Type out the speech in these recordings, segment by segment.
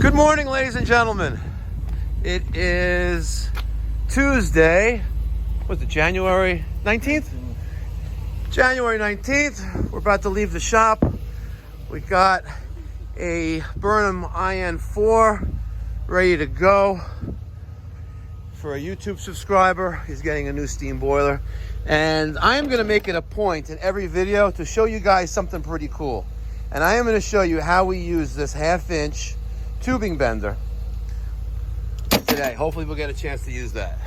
Good morning, ladies and gentlemen. It is Tuesday. What's it, January 19th? January 19th. We're about to leave the shop. We got a Burnham IN4 ready to go. For a YouTube subscriber, he's getting a new steam boiler. And I am going to make it a point in every video to show you guys something pretty cool. And I am going to show you how we use this 1/2-inch tubing bender today. Hopefully we'll get a chance to use that.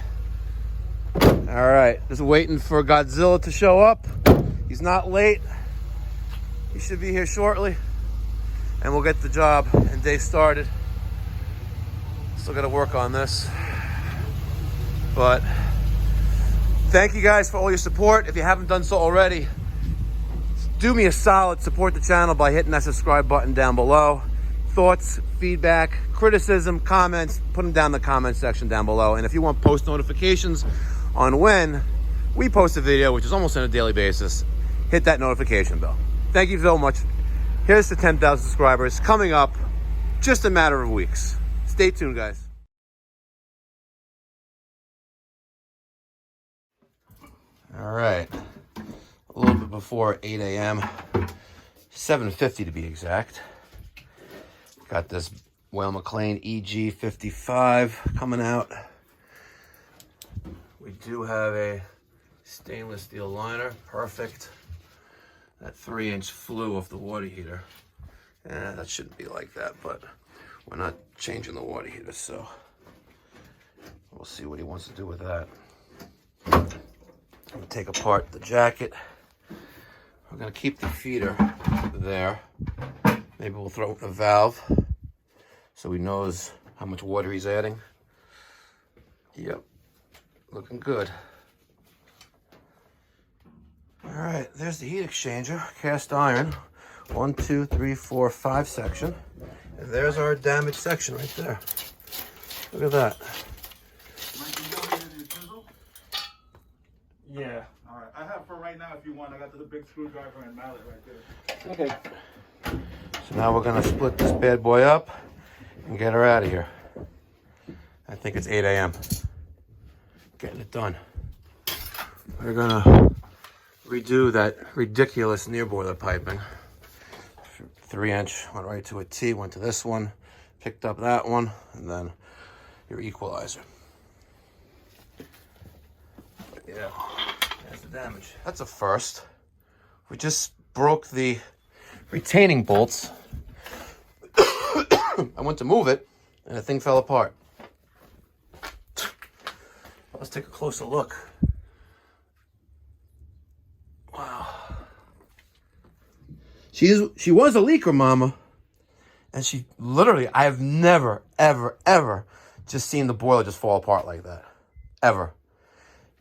All right, just waiting for Godzilla to show up. He's not late. He should be here shortly. And we'll get the job and day started. Still got to work on this. But thank you guys for all your support. If you haven't done so already, do me a solid, support the channel by hitting that subscribe button down below. Thoughts, feedback, criticism, comments, put them down in the comment section down below. And if you want post notifications on when we post a video, which is almost on a daily basis, hit that notification bell. Thank you so much. Here's to 10,000 subscribers coming up, just a matter of weeks. Stay tuned, guys. All right, a little bit before 8 a.m., 7:50 to be exact. Got this Well McLean EG55 coming out. We do have a stainless steel liner, perfect. That 3-inch flue off the water heater. That shouldn't be like that, but we're not changing the water heater, so we'll see what he wants to do with that. We'll take apart the jacket. We're gonna keep the feeder there. Maybe we'll throw in a valve so he knows how much water he's adding. Yep, looking good. All right, there's the heat exchanger, cast iron. 1, 2, 3, 4, 5 section. And there's our damaged section right there. Look at that. Yeah. All right. I have for right now if you want. I got the big screwdriver and mallet right there. Okay. So now we're going to split this bad boy up and get her out of here. I think it's 8 a.m. Getting it done. We're going to redo that ridiculous near boiler piping. 3-inch, went right to a T, went to this one, picked up that one, and then your equalizer. Yeah, that's the damage. That's a first. We just broke the retaining bolts. I went to move it, and the thing fell apart. Let's take a closer look. Wow. She was a leaker, mama. And she literally, I've never, ever, ever just seen the boiler just fall apart like that. Ever.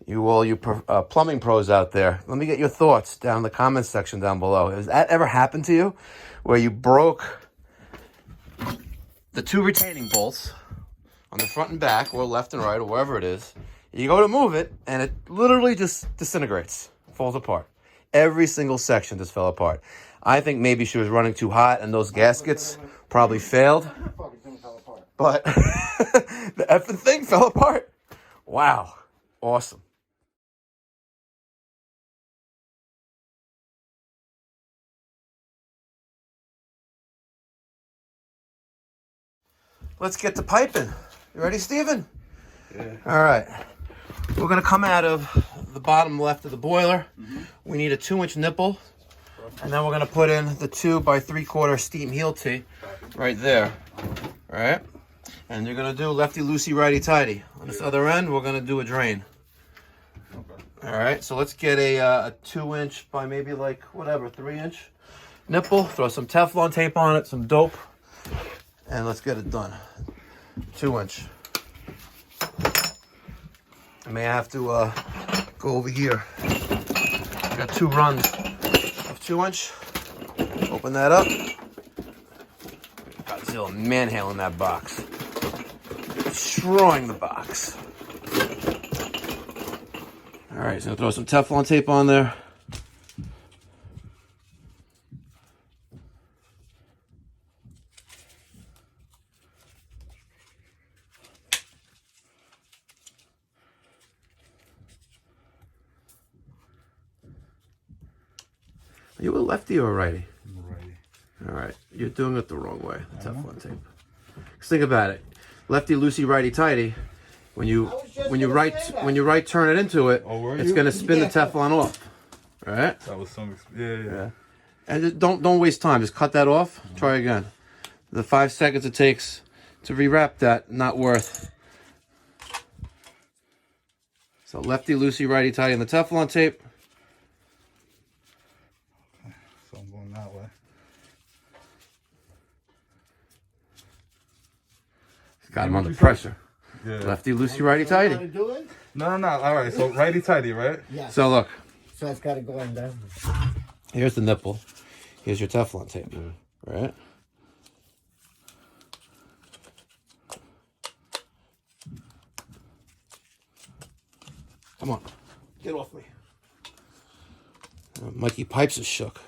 All you plumbing pros out there, let me get your thoughts down in the comments section down below. Has that ever happened to you? Where you broke the 2 retaining bolts on the front and back, or left and right, or wherever it is. You go to move it, and it literally just disintegrates, falls apart. Every single section just fell apart. I think maybe she was running too hot, and those gaskets probably failed. But the effing thing fell apart. Wow. Awesome. Let's get to piping. You ready, Steven? Yeah. All right. We're going to come out of the bottom left of the boiler. We need a 2-inch nipple. And then we're going to put in the 2 by 3/4 steam heel T right there. All right? And you're going to do lefty-loosey, righty-tighty. On this other end, we're going to do a drain. All right, so let's get a 2-inch by maybe like, whatever, 3-inch nipple. Throw some Teflon tape on it, some dope, and let's get it done. 2-inch. I may have to go over here. I got 2 runs of 2-inch. Open that up. Godzilla manhandling that box. Destroying the box. All right, so throw some Teflon tape on there. you a lefty or a righty? Righty. All right, you're doing it the wrong way. The Teflon tape. Just think about it. Lefty loosey, righty tighty. When you right turn it into it, it's gonna spin the Teflon off. Right? That was some. Yeah. And just don't waste time. Just cut that off. Try again. The 5 seconds it takes to rewrap that, not worth. So lefty loosey, righty tighty on the Teflon tape. Okay. So I'm going that way. Got him under pressure. Yeah. Lefty loosey, righty tighty. No. All right. So righty tighty, right? Yeah. So look. So it's got to go in there. Here's the nipple. Here's your Teflon tape. Right? Come on. Get off me. Mikey Pipes is shook.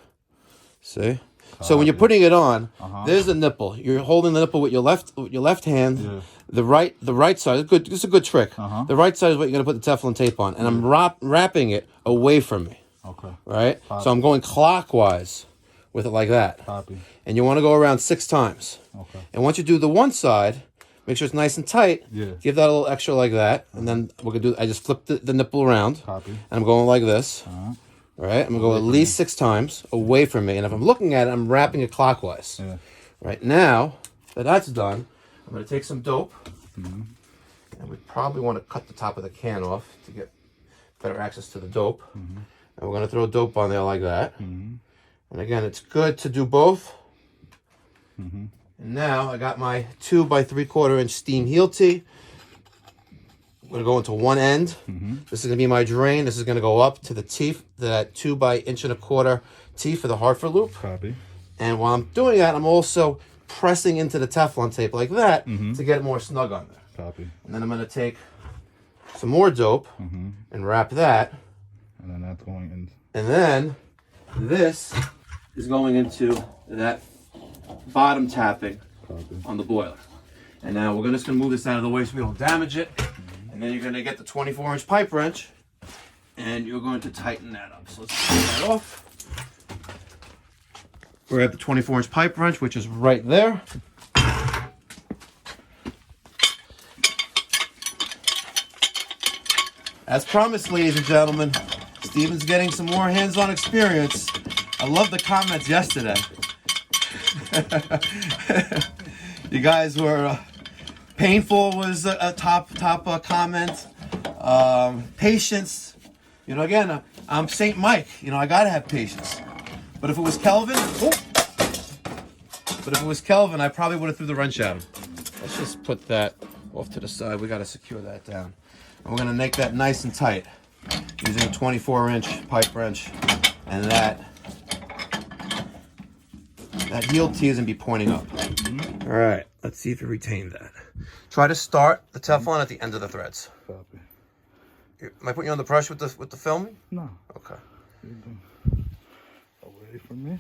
See? So when you're putting it on, there's the nipple. You're holding the nipple with your left hand. Yeah. The right side. Good. This is a good trick. The right side is what you're gonna put the Teflon tape on, and I'm wrapping it away from me. Okay. Right. Copy. So I'm going clockwise with it like that. Copy. And you want to go around 6 times. Okay. And once you do the one side, make sure it's nice and tight. Yeah. Give that a little extra like that, and then we're gonna do. I just flip the nipple around. Copy. And I'm going like this. Right, I'm gonna go at least 6 times away from me, and if I'm looking at it, I'm wrapping it clockwise. Yeah. Right now that that's done, I'm gonna take some dope, and we probably want to cut the top of the can off to get better access to the dope. And we're gonna throw dope on there like that. And again, it's good to do both. And now I got my 2 by 3/4 inch steam heel tee. I'm going to go into one end. This is going to be my drain. This is going to go up to the teeth, that 2 by 1.25 inch teeth for the Hartford loop. Copy. And while I'm doing that, I'm also pressing into the Teflon tape like that to get it more snug on there. Copy. And then I'm going to take some more dope and wrap that. And then that's going in. And then this is going into that bottom tapping on the boiler. And now we're just going to move this out of the way so we don't damage it. And then you're going to get the 24-inch pipe wrench, and you're going to tighten that up. So let's take that off. We're at the 24-inch pipe wrench, which is right there. As promised, ladies and gentlemen, Steven's getting some more hands-on experience. I love the comments yesterday. You guys were... painful was a top comment. Patience. You know, again, I'm St. Mike. You know, I gotta have patience. But if it was Kelvin, I probably would have threw the wrench at him. Let's just put that off to the side. We gotta secure that down. And we're gonna make that nice and tight using a 24-inch pipe wrench, and that heel tee is gonna be pointing up. All right, let's see if you retain that. Try to start the Teflon at the end of the threads. Copy. Am I putting you on the brush with the filming? No. Okay. Away from me.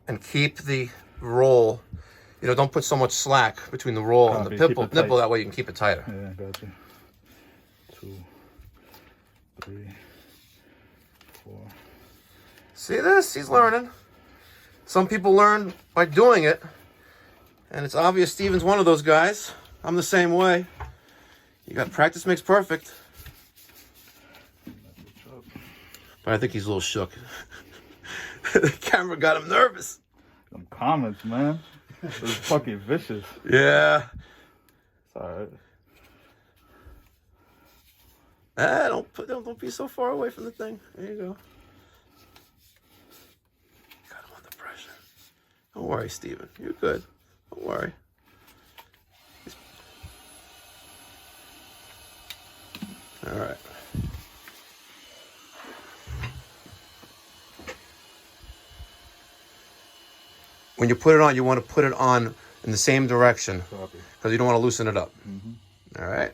And keep the roll. You know, don't put so much slack between the roll and the nipple. That way you can keep it tighter. Yeah, gotcha. 2, 3, 4. See this? He's learning. Some people learn by doing it. And it's obvious Steven's one of those guys. I'm the same way. You got practice makes perfect. But I think he's a little shook. The camera got him nervous. Them comments, man. It was fucking vicious. Yeah. It's alright. Don't be so far away from the thing. There you go. Got him under pressure. Don't worry, Steven. You're good. Don't worry. All right. When you put it on, you want to put it on in the same direction because you don't want to loosen it up. All right.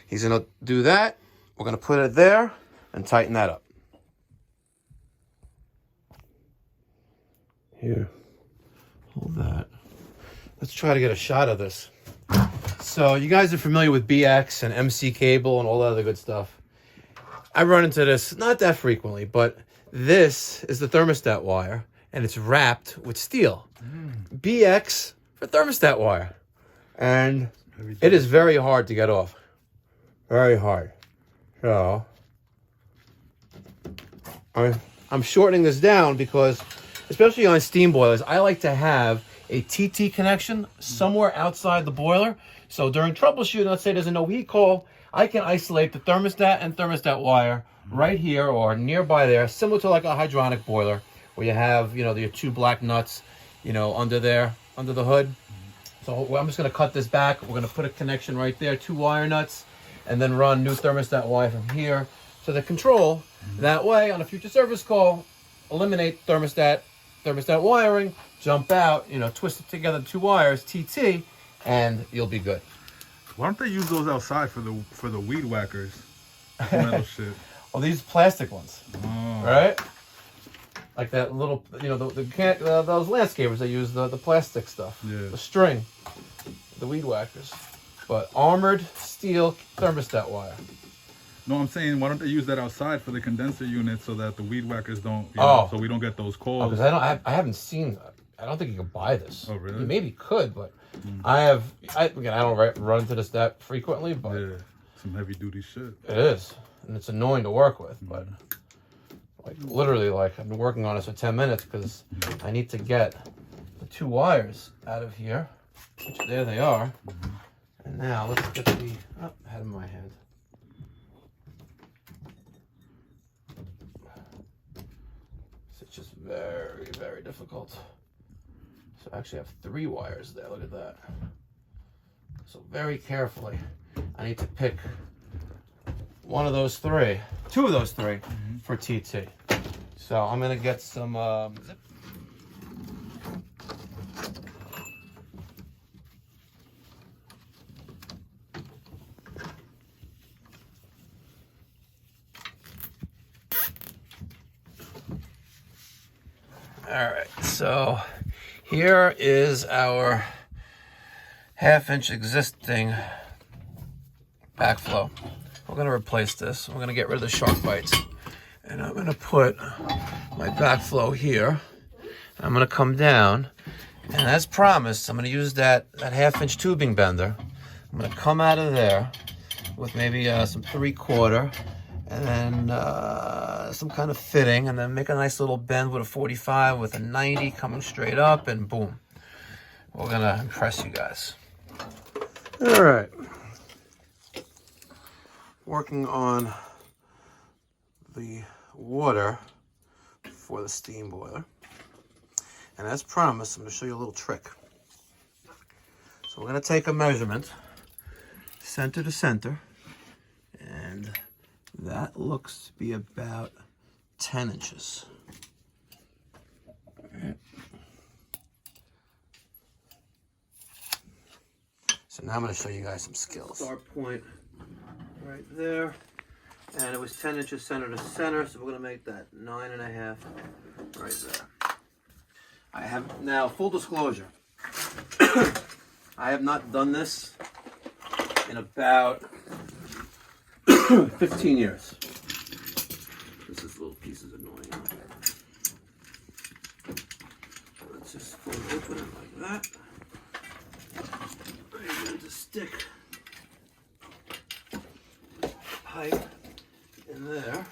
He's going to do that. We're going to put it there and tighten that up. Here. Hold that. Let's try to get a shot of this. So you guys are familiar with BX and MC cable and all that other good stuff. I run into this not that frequently, but This is the thermostat wire, and it's wrapped with steel. BX for thermostat wire. And it is very hard to get off. Very hard. So, I'm shortening this down because, especially on steam boilers, I like to have a TT connection somewhere outside the boiler. So during troubleshooting, let's say there's a no heat call, I can isolate the thermostat and thermostat wire right here or nearby there, similar to like a hydronic boiler, where you have, you know, your two black nuts, you know, under there, under the hood. So I'm just going to cut this back. We're going to put a connection right there, 2 wire nuts, and then run new thermostat wire from here to the control. That way, on a future service call, eliminate thermostat wiring, jump out, you know, twist it together, 2 wires, TT, and you'll be good. Why don't they use those outside for the weed whackers? Metal shit. Well, these plastic ones, right? Like that little, you know, those landscapers that use the plastic stuff, the string, the weed whackers, but armored steel thermostat wire. No, I'm saying, why don't they use that outside for the condenser unit so that the weed whackers don't, you know, so we don't get those calls? Because I haven't seen, I don't think you can buy this. Oh, really? You maybe could, but I don't run into this that frequently, but yeah, some heavy duty shit. It is, and it's annoying to work with, but like literally, like I've been working on this for 10 minutes because I need to get the 2 wires out of here, which there they are. And now let's get the head of my head. It's just very, very difficult. So I actually have 3 wires there. Look at that. So very carefully, I need to pick one of those 3, 2 of those 3 for TT. So I'm gonna get some zip. All right, so here is our 1/2-inch existing backflow. We're going to replace this. We're going to get rid of the shark bites. And I'm going to put my backflow here. I'm going to come down. And as promised, I'm going to use that 1/2-inch tubing bender. I'm going to come out of there with maybe some 3/4 and then some kind of fitting, and then make a nice little bend with a 45 with a 90 coming straight up, and boom. We're going to impress you guys. All right. Working on the water for the steam boiler. And as promised, I'm going to show you a little trick. So we're going to take a measurement, center to center, and that looks to be about 10 inches. All right. So now I'm going to show you guys some skills. Start point right there, and it was 10 inches center to center, so we're going to make that 9.5 right there. I have now, full disclosure, I have not done this in about 15 years. This little piece is annoying. Let's just open it like that. I'm going to stick pipe in there.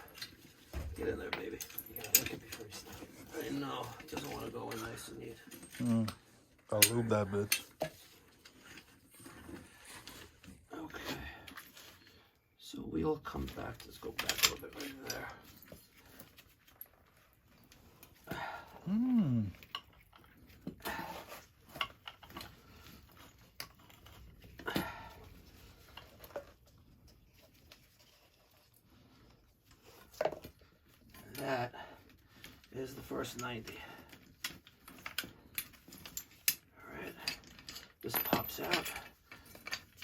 Get in there, baby. You gotta look it before you stop. I know, it doesn't want to go in nice and neat. I'll lube that bitch. Okay. So we'll come back. Let's go back a little bit right there. That is the first 90. All right, this pops out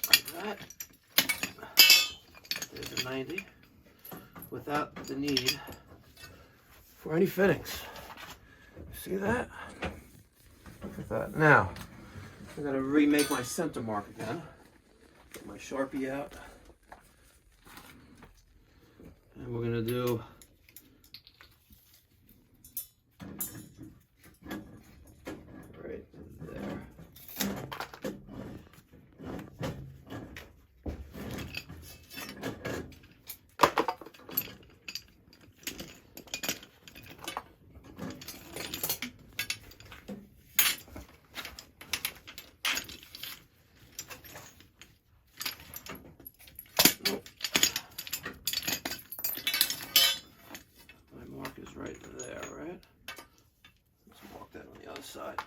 like that. There's a 90 without the need for any fittings. See that? Look at that. Now, I gotta remake my center mark again. Get my Sharpie out. And we're gonna do Right there. My mark is right there, right? Let's mark that on the other side.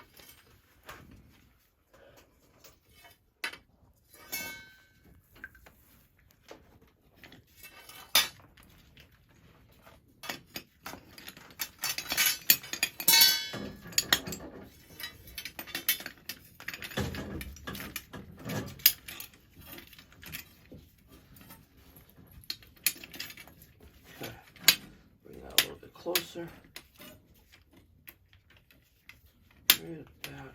Okay, bring that a little bit closer. Right about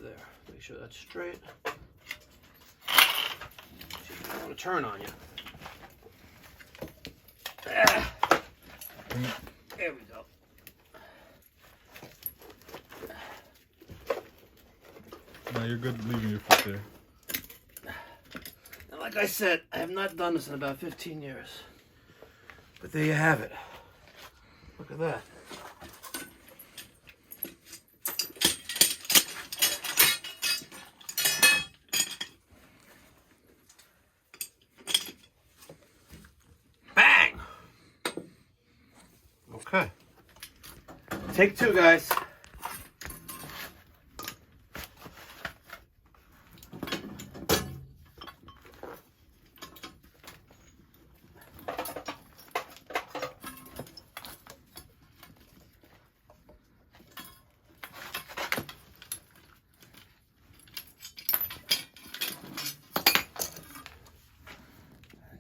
there. Make sure that's straight. She doesn't want to turn on you. There we go. No, you're good leaving your foot there. And like I said, I have not done this in about 15 years. But there you have it. Look at that. Bang! Okay. Take two, guys.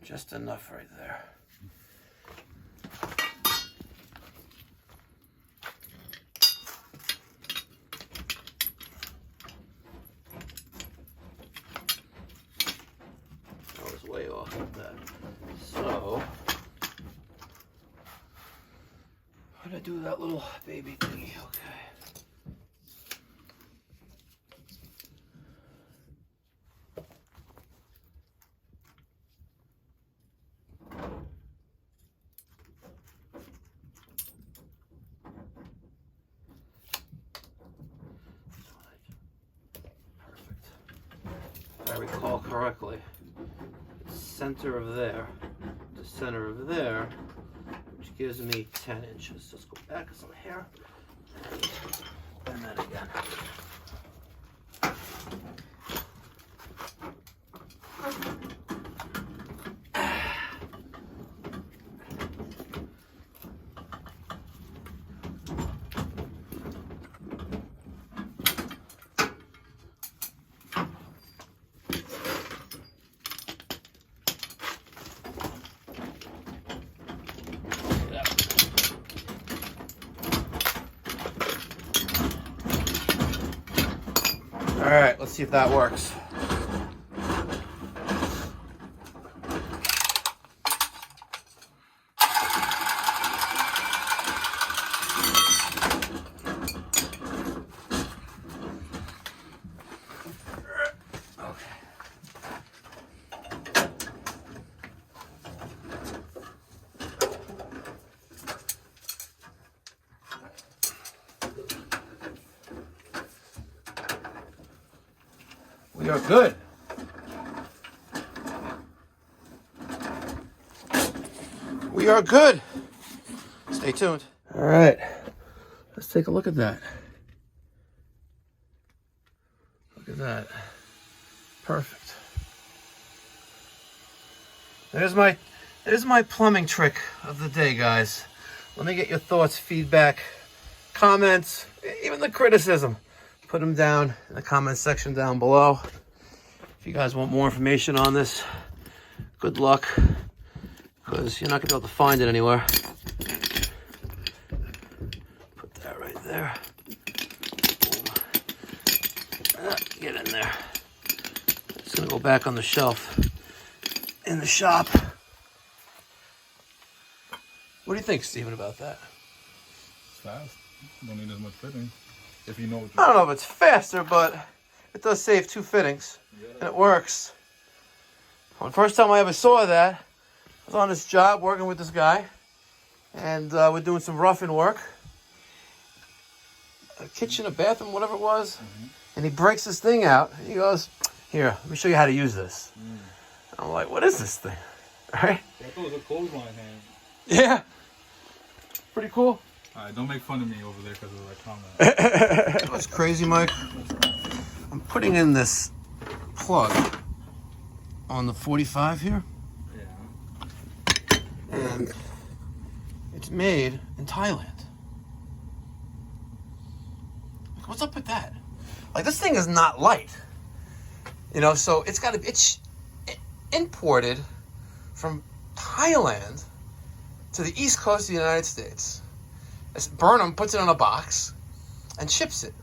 Just enough right there. I was way off with that. So, how did I do that little baby thingy? Okay. If I recall correctly, center of there to center of there, which gives me 10 inches. Let's go back some hair and then again. All right, let's see if that works. We are good. We are good. Stay tuned. All right. Let's take a look at that. Look at that. Perfect. There's my plumbing trick of the day, guys. Let me get your thoughts, feedback, comments, even the criticism. Put them down in the comment section down below. If you guys want more information on this, good luck, because you're not going to be able to find it anywhere. Put that right there. Boom. Get in there. It's going to go back on the shelf in the shop. What do you think, Steven, about that? fast. You don't need as much fitting. If you know what I don't know if it's faster, but it does save 2 fittings. And it works. Well, the first time I ever saw that, I was on this job working with this guy. And we're doing some roughing work. A kitchen, a bathroom, whatever it was. And he breaks this thing out. And he goes, "Here, let me show you how to use this." I'm like, "What is this thing?" All right? I thought it was a clothesline hand. Yeah. Pretty cool. Alright, don't make fun of me over there because of that comment. What's crazy, Mike? I'm putting in this plug on the 45 here. Yeah. And it's made in Thailand. Like, what's up with that? Like, this thing is not light. You know, so it's got to be, it's imported from Thailand to the East Coast of the United States. Burnham puts it on a box and ships it.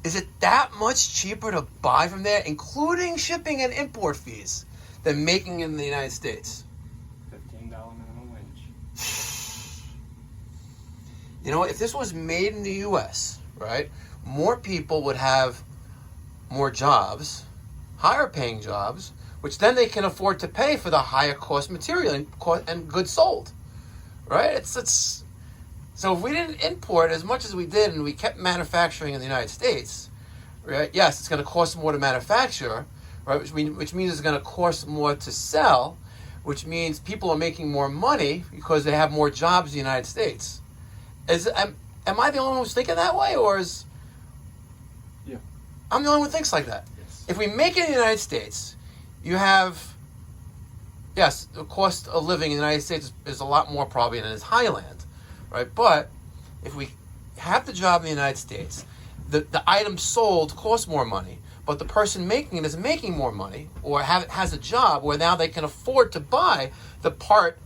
Is it that much cheaper to buy from there, including shipping and import fees, than making it in the United States? $15 minimum wage. You know what? If this was made in the U.S., right, more people would have more jobs, higher paying jobs, which then they can afford to pay for the higher cost material and goods sold, right? It's so if we didn't import as much as we did and we kept manufacturing in the United States, right? Yes, it's going to cost more to manufacture, right? Which means it's going to cost more to sell, which means people are making more money because they have more jobs in the United States. Am I the only one who's thinking that way, or is... Yeah. I'm the only one who thinks like that. Yes. If we make it in the United States, you have... Yes, the cost of living in the United States is a lot more probably than in Thailand, right? But if we have the job in the United States, the item sold costs more money, but the person making it is making more money, or has a job where now they can afford to buy the part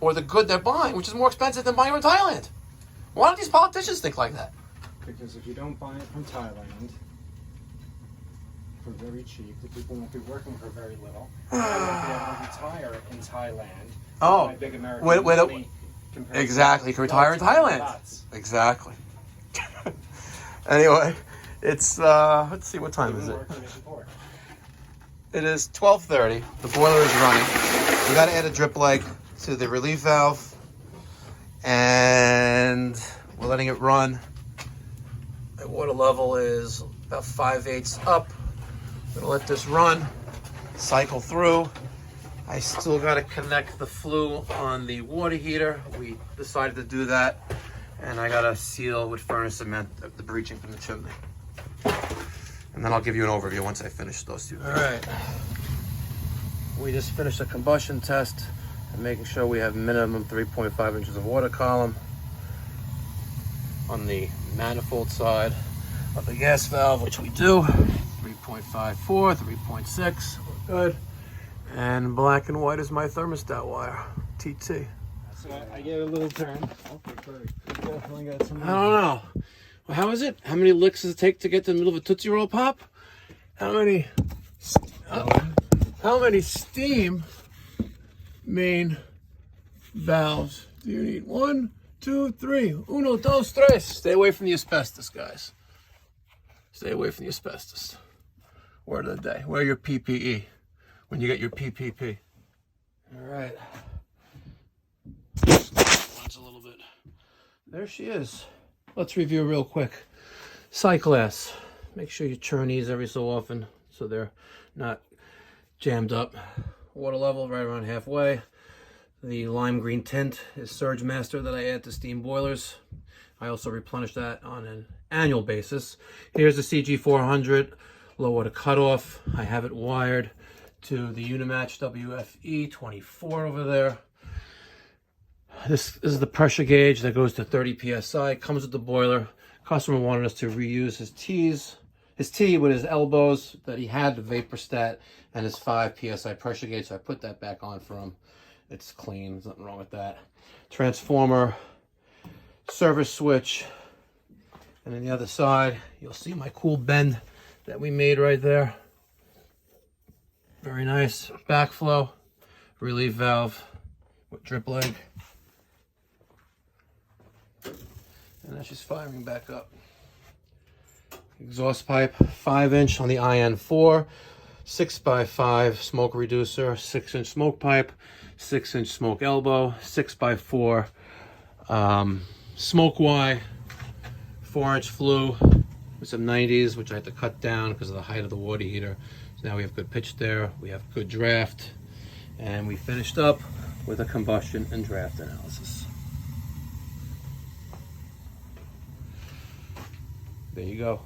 or the good they're buying, which is more expensive than buying it in Thailand. Why don't these politicians think like that? Because if you don't buy it from Thailand for very cheap, the people won't be working for very little. They won't be able to retire in Thailand. Oh, Buy big American wait, money compared exactly. You to can retire in Thailand. lots. Exactly. Anyway, it's let's see, what time is it? Working in support. It is 12:30. The boiler is running. We got to add a drip leg to the relief valve, and we're letting it run. The water level is about 5/8 up. I'm gonna let this run, cycle through. I still got to connect the flue on the water heater. We decided to do that, and I got to seal with furnace cement the breaching from the chimney. And then I'll give you an overview once I finish those two. All right. We just finished a combustion test and making sure we have minimum 3.5 inches of water column on the manifold side of the gas valve, which we do. 3.54, 3.6, we're good. And black and white is my thermostat wire, TT. So I get a little turn. Okay, good. You definitely got some. I don't know. Well, how is it? How many licks does it take to get to the middle of a Tootsie Roll Pop? How many steam main valves do you need? 1, 2, 3. Uno, dos, tres. Stay away from the asbestos, guys. Stay away from the asbestos. Word of the day. Wear your PPE when you get your PPP. All right. Watch a little bit. There she is. Let's review real quick. Sight glass. Make sure you churn these every so often so they're not jammed up. Water level right around halfway. The lime green tint is Surge Master that I add to steam boilers. I also replenish that on an annual basis. Here's the CG400 low water cutoff. I have it wired to the Unimatch WFE 24 over there. This is the pressure gauge that goes to 30 psi. Comes with the boiler. Customer wanted us to reuse his T with his elbows that he had, the vapor stat, and his 5 psi pressure gauge. So I put that back on for him. It's clean. There's nothing wrong with that. Transformer, service switch, and then the other side, you'll see my cool bend that we made right there. Very nice. Backflow, relief valve with drip leg. And that's just firing back up. Exhaust pipe, 5-inch on the IN4, 6x5 smoke reducer, 6-inch smoke pipe, 6-inch smoke elbow, 6x4 smoke Y, 4-inch flue with some 90s, which I had to cut down because of the height of the water heater. So now we have good pitch there, we have good draft, and we finished up with a combustion and draft analysis. There you go.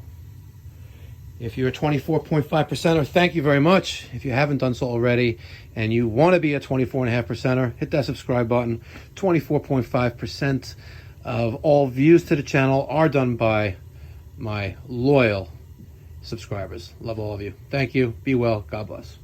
If you're a 24.5%er, thank you very much. If you haven't done so already and you want to be a 24.5%er, hit that subscribe button. 24.5% of all views to the channel are done by my loyal subscribers. Love all of you. Thank you. Be well. God bless.